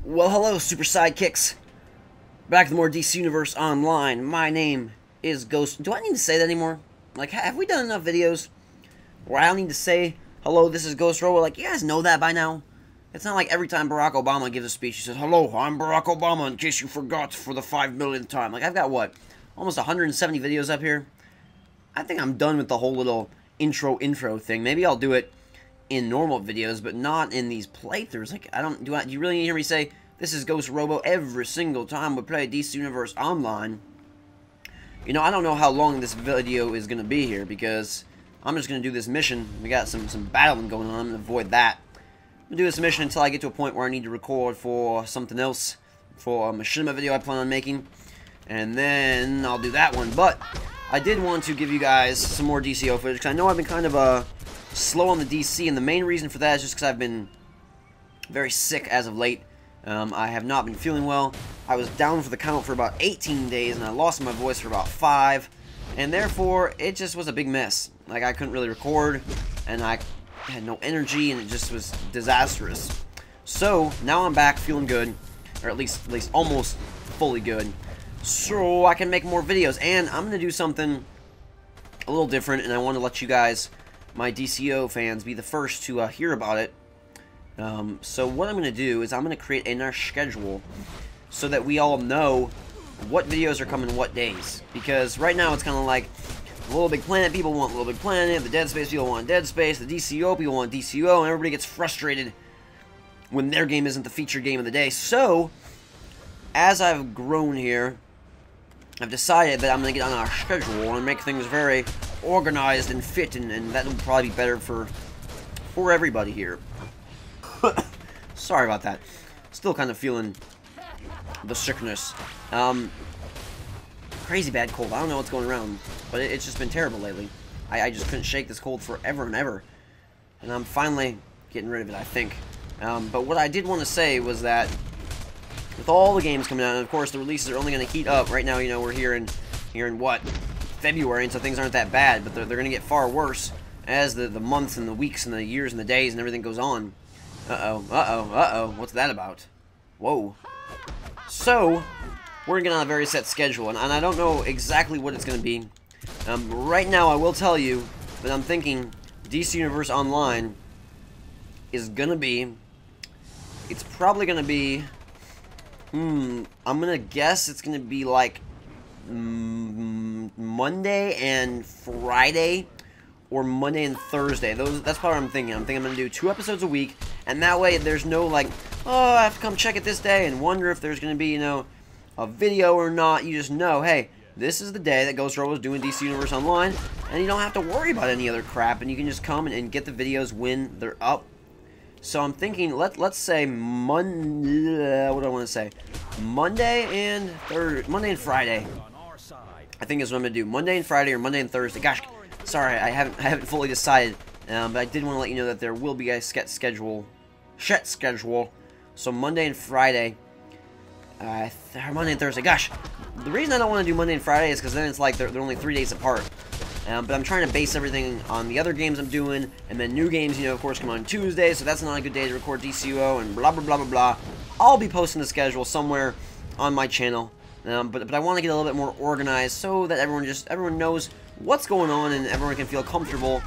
Well, hello, Super Sidekicks. Back to more DC Universe Online. My name is Ghost. Do I need to say that anymore? Like, have we done enough videos where I don't need to say, hello, this is GhostRobo? Like, you guys know that by now? It's not like every time Barack Obama gives a speech, he says, hello, I'm Barack Obama, in case you forgot for the 5 millionth time. Like, I've got, what, almost 170 videos up here? I think I'm done with the whole little intro thing. Maybe I'll do it in normal videos, but not in these playthroughs. Like, do you really need to hear me say, this is GhostRobo every single time we play DC Universe Online? You know, I don't know how long this video is going to be here, because I'm just going to do this mission. We got some battling going on. I'm going to avoid that. I'm going to do this mission until I get to a point where I need to record for something else, for a machinima video I plan on making, and then I'll do that one. But I did want to give you guys some more DCO footage, because I know I've been kind of slow on the DC, and the main reason for that is just because I've been very sick as of late. I have not been feeling well. I was down for the count for about 18 days, and I lost my voice for about 5, and therefore, it just was a big mess. Like, I couldn't really record, and I had no energy, and it just was disastrous. So, now I'm back feeling good, or at least almost fully good, so I can make more videos, and I'm going to do something a little different, and I want to let you guys, my DCO fans, be the first to hear about it. So what I'm going to do is I'm going to create a nice schedule so that we all know what videos are coming what days. Because right now it's kind of like the Little Big Planet people want Little Big Planet, the Dead Space people want Dead Space, the DCO people want DCO, and everybody gets frustrated when their game isn't the featured game of the day. So, as I've grown here, I've decided that I'm going to get on our schedule and make things very organized and fit, and that will probably be better for everybody here. Sorry about that. Still kind of feeling the sickness. Crazy bad cold. I don't know what's going around, but it's just been terrible lately. I just couldn't shake this cold forever and ever, and I'm finally getting rid of it, I think. But what I did want to say was that with all the games coming out, and of course the releases are only going to heat up. Right now, you know, we're here in what, February, and so things aren't that bad, but they're going to get far worse as the months and the weeks and the years and the days and everything goes on. Uh-oh, what's that about? Whoa. So, we're going to get on a very set schedule, and I don't know exactly what it's going to be. Right now, I will tell you that I'm thinking DC Universe Online is going to be, it's probably going to be, I'm going to guess it's going to be like Monday and Friday, or Monday and Thursday. That's probably what I'm thinking. I'm thinking I'm going to do 2 episodes a week, and that way there's no, like, oh, I have to come check it this day and wonder if there's going to be, you know, a video or not. You just know, hey, this is the day that GhostRobo is doing DC Universe Online, and you don't have to worry about any other crap, and you can just come and get the videos when they're up. So I'm thinking, let's say Monday, what do I want to say? Monday and Friday. I think is what I'm going to do. Monday and Friday, or Monday and Thursday. Gosh, sorry, I haven't fully decided, but I did want to let you know that there will be a set schedule. So Monday and Friday, Monday and Thursday. Gosh, the reason I don't want to do Monday and Friday is because then it's like they're only 3 days apart. But I'm trying to base everything on the other games I'm doing, and then new games, you know, of course, come on Tuesday, so that's not a good day to record DCO, and blah, blah, blah, blah, blah. I'll be posting the schedule somewhere on my channel, but I want to get a little bit more organized so that everyone knows what's going on, and everyone can feel comfortable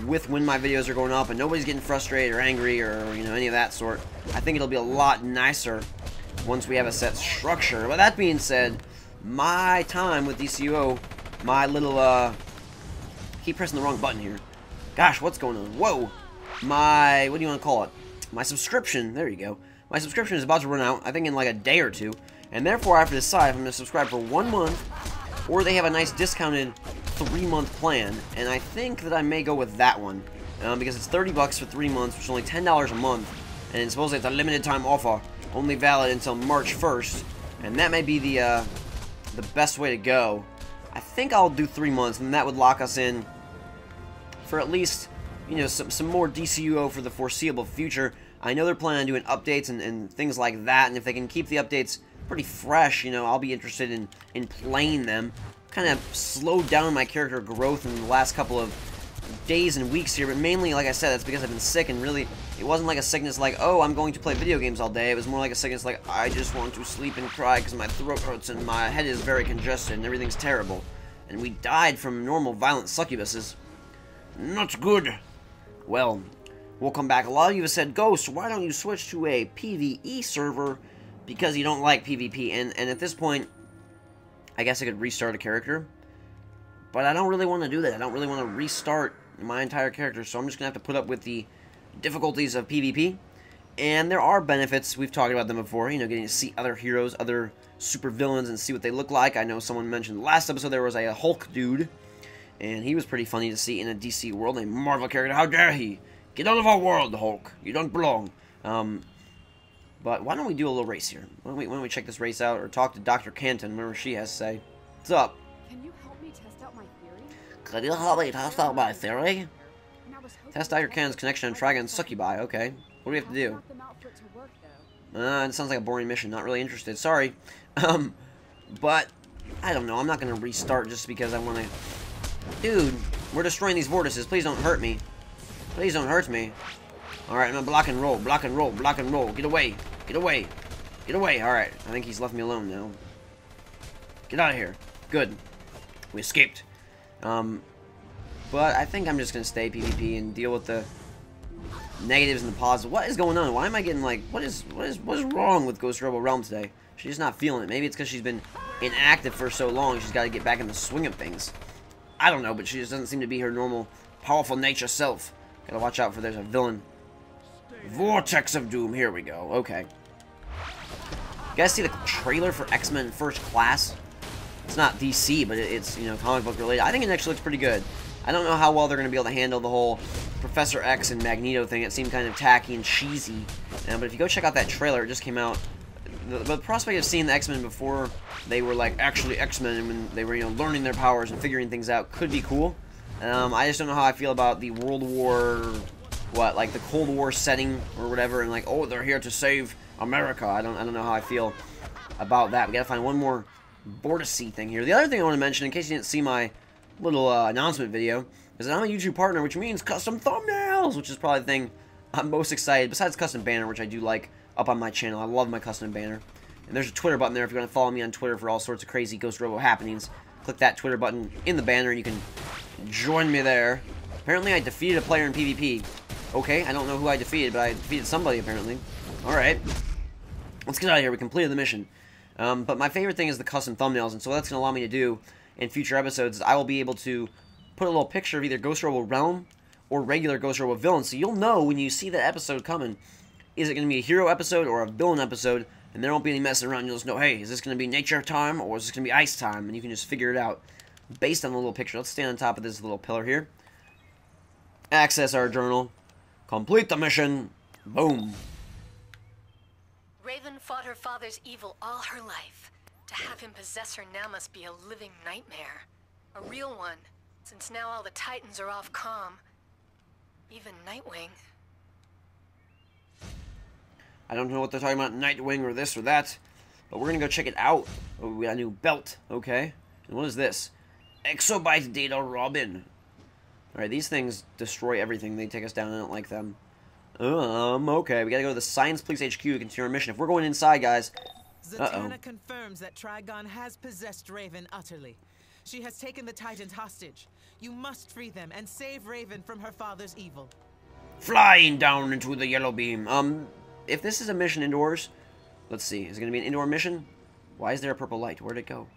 with when my videos are going up, and nobody's getting frustrated or angry or, you know, any of that sort. I think it'll be a lot nicer once we have a set structure. But that being said, my time with DCO, my little, keep pressing the wrong button here. Gosh, what's going on? Whoa! What do you want to call it? My subscription, there you go. My subscription is about to run out, I think in like a day or two, and therefore I have to decide if I'm going to subscribe for 1 month, or they have a nice discounted 3-month plan, and I think that I may go with that one, because it's 30 bucks for 3 months, which is only $10 a month, and supposedly it's a limited time offer, only valid until March 1st, and that may be the best way to go. I think I'll do 3 months, and that would lock us in for at least, you know, some more DCUO for the foreseeable future. I know they're planning on doing updates and things like that, and if they can keep the updates pretty fresh, you know, I'll be interested in playing them. Kind of slowed down my character growth in the last couple of days and weeks here, but mainly, like I said, that's because I've been sick, and really, it wasn't like a sickness like, oh, I'm going to play video games all day. It was more like a sickness like, I just want to sleep and cry because my throat hurts and my head is very congested and everything's terrible. And we died from normal violent succubuses. Not good. Well, we'll come back. A lot of you have said, Ghost, why don't you switch to a PvE server because you don't like PvP? And at this point, I guess I could restart a character. But I don't really want to do that. I don't really want to restart my entire character, so I'm just going to have to put up with the difficulties of PvP. And there are benefits. We've talked about them before. You know, getting to see other heroes, other super villains, and see what they look like. I know someone mentioned last episode there was a Hulk dude, and he was pretty funny to see in a DC world, a Marvel character. How dare he? Get out of our world, Hulk. You don't belong. But why don't we do a little race here? Why don't we check this race out, or talk to Dr. Canton, whatever she has to say. What's up? Can you help me test out my theory? Can you help me test out my theory? Test Dr. Cannon's connection and try against Succubi. Okay. What do we have to do? It sounds like a boring mission. Not really interested. Sorry. But, I don't know. I'm not going to restart just because I want to... Dude, we're destroying these vortices. Please don't hurt me. Please don't hurt me. Alright, I'm going to block and roll. Block and roll. Block and roll. Get away. Get away. Get away. Alright. I think he's left me alone now. Get out of here. Good. We escaped. But I think I'm just going to stay PvP and deal with the negatives and the positives. What is going on? Why am I getting like... What is wrong with GhostRobo Realm today? She's just not feeling it. Maybe it's because she's been inactive for so long. She's got to get back in the swing of things. I don't know, but she just doesn't seem to be her normal, powerful nature self. Gotta watch out for there's a villain. Vortex of Doom. Here we go. Okay. You guys see the trailer for X-Men First Class? It's not DC, but it's, you know, comic book related. I think it actually looks pretty good. I don't know how well they're going to be able to handle the whole Professor X and Magneto thing. It seemed kind of tacky and cheesy. But if you go check out that trailer, it just came out. The prospect of seeing the X-Men before they were like actually X-Men and when they were, you know, learning their powers and figuring things out could be cool. I just don't know how I feel about the World War, like the Cold War setting or whatever, and like, oh, they're here to save America. I don't know how I feel about that. We gotta find one more Vortice thing here. The other thing I want to mention, in case you didn't see my little announcement video, is that I'm a YouTube partner, which means custom thumbnails, which is probably the thing I'm most excited, besides custom banner, which I do like up on my channel. I love my custom banner. And there's a Twitter button there if you want to follow me on Twitter for all sorts of crazy GhostRobo happenings. Click that Twitter button in the banner and you can join me there. Apparently I defeated a player in PvP. Okay, I don't know who I defeated, but I defeated somebody apparently. Alright. Let's get out of here. We completed the mission. But my favorite thing is the custom thumbnails, and so what that's going to allow me to do in future episodes is I will be able to put a little picture of either GhostRobo Realm or regular GhostRobo villain, so you'll know when you see that episode coming, is it going to be a hero episode or a villain episode, and there won't be any messing around. You'll just know, hey, is this going to be nature time or is this going to be ice time, and you can just figure it out based on the little picture. Let's stand on top of this little pillar here. Access our journal. Complete the mission. Boom. Raven fought her father's evil all her life. To have him possess her now must be a living nightmare. A real one, since now all the Titans are off calm. Even Nightwing. I don't know what they're talking about, Nightwing or this or that, but we're going to go check it out. Oh, we got a new belt, okay. And what is this? Exobyte Data Robin. Alright, these things destroy everything. They take us down. I don't like them. Okay, we gotta go to the Science Police HQ to continue our mission. If we're going inside, guys... Zatanna confirms that Trigon has possessed Raven utterly. She has taken the Titans hostage. You must free them and save Raven from her father's evil. Flying down into the yellow beam. If this is a mission indoors... Let's see, is it gonna be an indoor mission? Why is there a purple light? Where'd it go?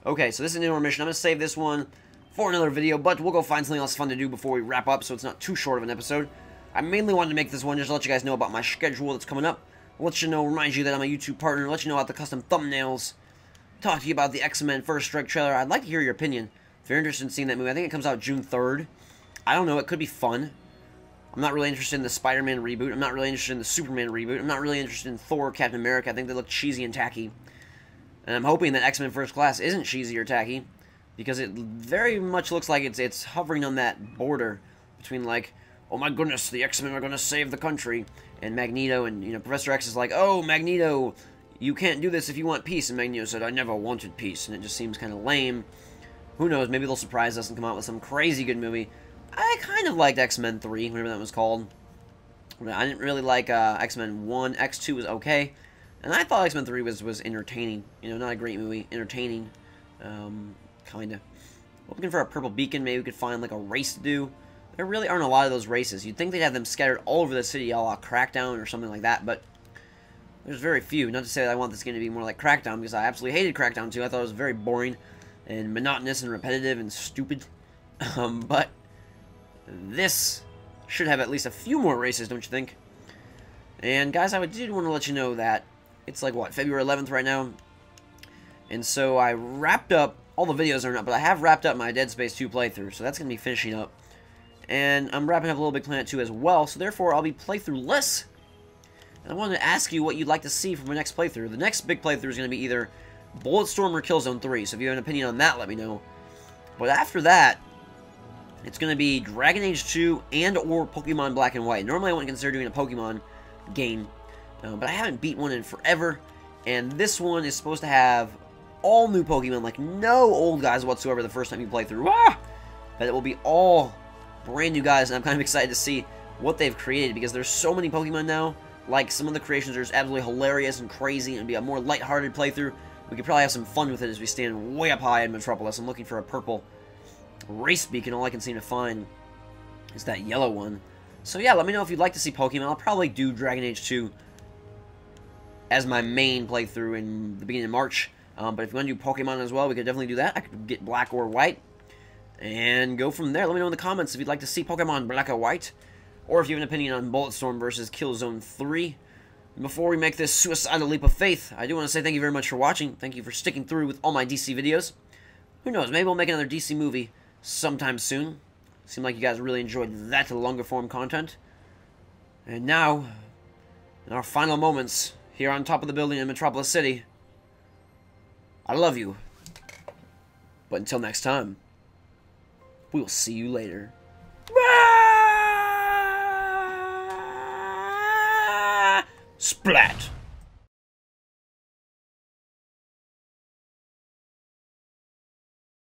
Okay, so this is an indoor mission. I'm gonna save this one for another video, but we'll go find something else fun to do before we wrap up, so it's not too short of an episode. I mainly wanted to make this one just to let you guys know about my schedule that's coming up. Let you know, remind you that I'm a YouTube partner, let you know about the custom thumbnails, talk to you about the X-Men First Strike trailer. I'd like to hear your opinion. If you're interested in seeing that movie, I think it comes out June 3rd. I don't know, it could be fun. I'm not really interested in the Spider-Man reboot. I'm not really interested in the Superman reboot. I'm not really interested in Thor, Captain America. I think they look cheesy and tacky. And I'm hoping that X-Men First Class isn't cheesy or tacky, because it very much looks like it's hovering on that border between, like, oh my goodness, the X-Men are going to save the country, and Magneto, and, you know, Professor X is like, oh, Magneto, you can't do this if you want peace, and Magneto said, I never wanted peace, and it just seems kind of lame. Who knows, maybe they'll surprise us and come out with some crazy good movie. I kind of liked X-Men 3, whatever that was called. I didn't really like X-Men 1. X2 was okay. And I thought X-Men 3 was entertaining. You know, not a great movie. Entertaining. Kinda. Looking for a purple beacon. Maybe we could find, like, a race to do. There really aren't a lot of those races. You'd think they'd have them scattered all over the city, a la Crackdown or something like that, but there's very few. Not to say that I want this game to be more like Crackdown, because I absolutely hated Crackdown 2. I thought it was very boring and monotonous and repetitive and stupid. But this should have at least a few more races, don't you think? And guys, I did want to let you know that it's like, what, February 11th right now? And so I wrapped up, all the videos are not, but I have wrapped up my Dead Space 2 playthrough, so that's going to be finishing up. And I'm wrapping up Little Big Planet 2 as well, so therefore I'll be playthrough-less. And I wanted to ask you what you'd like to see from my next playthrough. The next big playthrough is going to be either Bulletstorm or Killzone 3, so if you have an opinion on that, let me know. But after that, it's going to be Dragon Age 2 and or Pokemon Black and White. Normally I wouldn't consider doing a Pokemon game, but I haven't beat one in forever, and this one is supposed to have all new Pokemon, like no old guys whatsoever the first time you play through. But it will be all brand new guys, and I'm kind of excited to see what they've created, because there's so many Pokemon now. Like, some of the creations are just absolutely hilarious and crazy, and it'll be a more lighthearted playthrough. We could probably have some fun with it as we stand way up high in Metropolis. I'm looking for a purple race beacon. All I can seem to find is that yellow one. So yeah, let me know if you'd like to see Pokemon. I'll probably do Dragon Age 2 as my main playthrough in the beginning of March. But if you want to do Pokemon as well, we could definitely do that. I could get Black or White and go from there. Let me know in the comments if you'd like to see Pokemon Black or White, or if you have an opinion on Bulletstorm versus Killzone 3. Before we make this suicidal leap of faith, I do want to say thank you very much for watching. Thank you for sticking through with all my DC videos. Who knows, maybe we'll make another DC movie sometime soon. Seemed like you guys really enjoyed that longer form content. And now, in our final moments, here on top of the building in Metropolis City, I love you. But until next time, we will see you later. Splat!